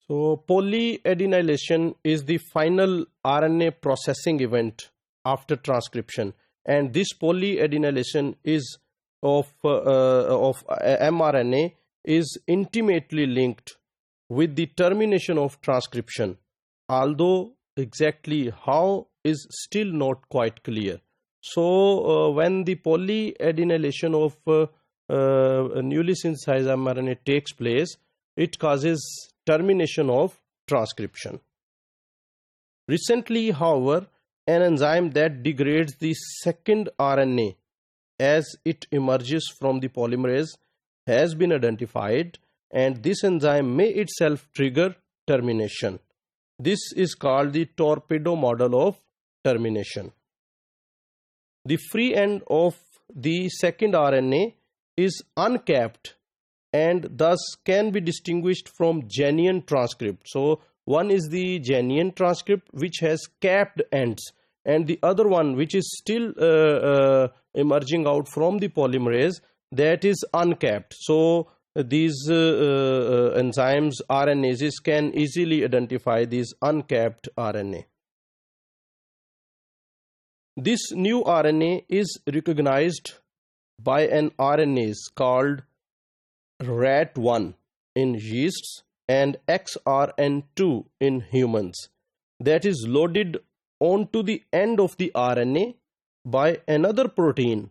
So polyadenylation is the final RNA processing event after transcription, and this polyadenylation is of mRNA is intimately linked with the termination of transcription, although exactly how is still not quite clear. So when the polyadenylation of newly synthesized mRNA takes place, it causes termination of transcription. Recently, however, an enzyme that degrades the second RNA as it emerges from the polymerase has been identified, and this enzyme may itself trigger termination. This is called the torpedo model of termination. The free end of the second RNA is uncapped and thus can be distinguished from genuine transcript. So one is the genuine transcript which has capped ends, and the other one which is still emerging out from the polymerase, that is uncapped. So these enzymes, RNases, can easily identify these uncapped RNA. This new RNA is recognized by an RNase called RAT1 in yeasts and XRN2 in humans, that is loaded onto the end of the RNA by another protein,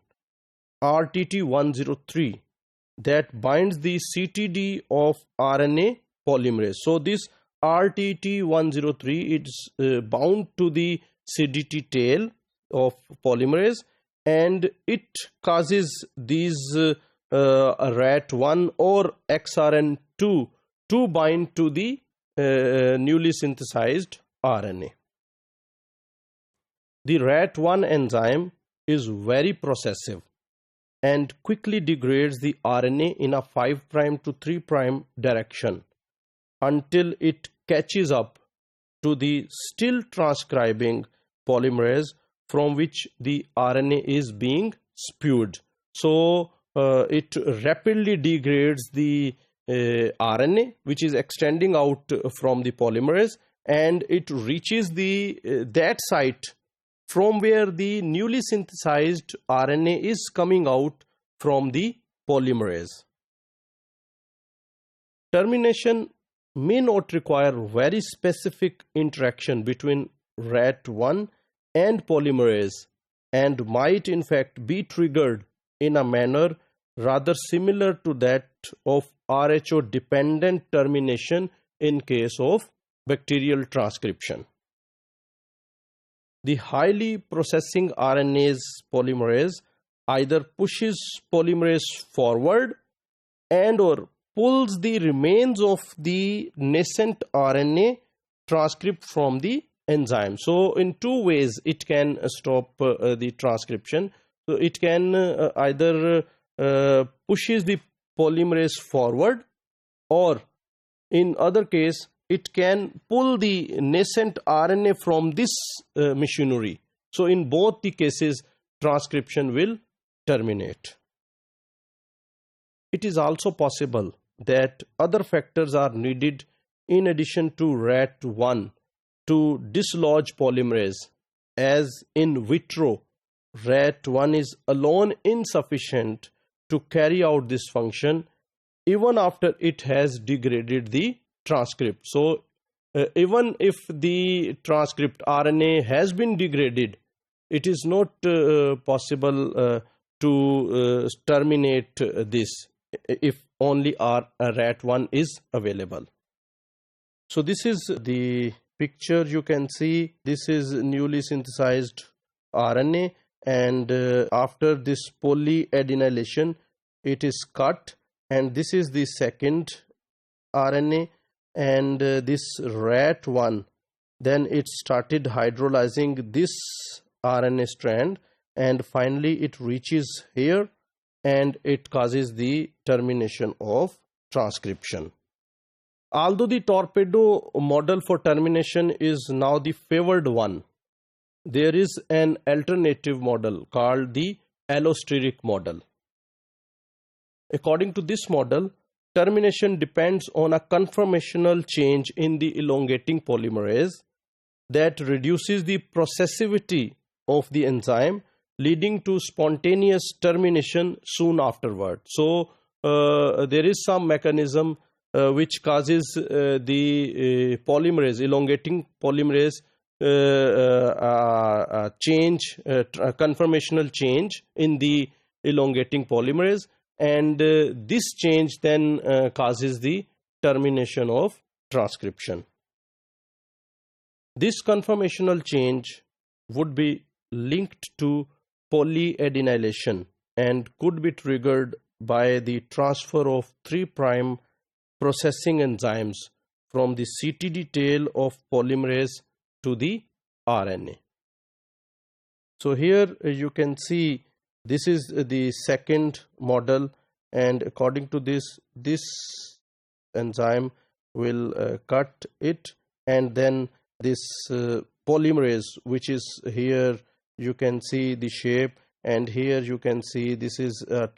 RTT103, that binds the CTD of RNA polymerase. So this RTT103 is bound to the CDT tail of polymerase, and it causes these RAT1 or XRN2 to bind to the newly synthesized RNA. The RAT1 enzyme is very processive and quickly degrades the RNA in a 5' to 3' direction until it catches up to the still transcribing polymerase from which the RNA is being spewed. So it rapidly degrades the RNA which is extending out from the polymerase, and it reaches the that site from where the newly synthesized RNA is coming out from the polymerase. Termination may not require very specific interaction between RAT1 and polymerase, and might in fact be triggered in a manner rather similar to that of RHO dependent termination in case of bacterial transcription. The highly processing RNase polymerase either pushes polymerase forward and or pulls the remains of the nascent RNA transcript from the enzyme. So in two ways it can stop the transcription. So it can either pushes the polymerase forward, or in other case it can pull the nascent RNA from this machinery. So in both the cases transcription will terminate. It is also possible that other factors are needed in addition to RAT1 to dislodge polymerase, as in vitro RAT1 is alone insufficient to carry out this function even after it has degraded the transcript. So even if the transcript RNA has been degraded, it is not possible to terminate this if only RAT1 is available. So this is the picture you can see. This is newly synthesized RNA, and after this polyadenylation it is cut, and this is the second RNA, and this RAT1, then it started hydrolyzing this RNA strand, and finally it reaches here and it causes the termination of transcription. Although the torpedo model for termination is now the favored one, there is an alternative model called the allosteric model. According to this model, termination depends on a conformational change in the elongating polymerase that reduces the processivity of the enzyme, leading to spontaneous termination soon afterward. So there is some mechanism which causes the polymerase, elongating polymerase change, conformational change in the elongating polymerase, and this change then causes the termination of transcription. This conformational change would be linked to polyadenylation and could be triggered by the transfer of 3' processing enzymes from the CTD tail of polymerase to the RNA. So here you can see this is the second model, and according to this enzyme will cut it, and then this polymerase, which is here, you can see the shape, and here you can see this is a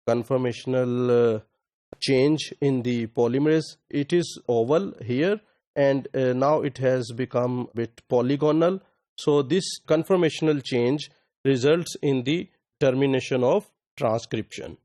conformational change in the polymerase. It is oval here, and now it has become a bit polygonal. So this conformational change results in the termination of transcription.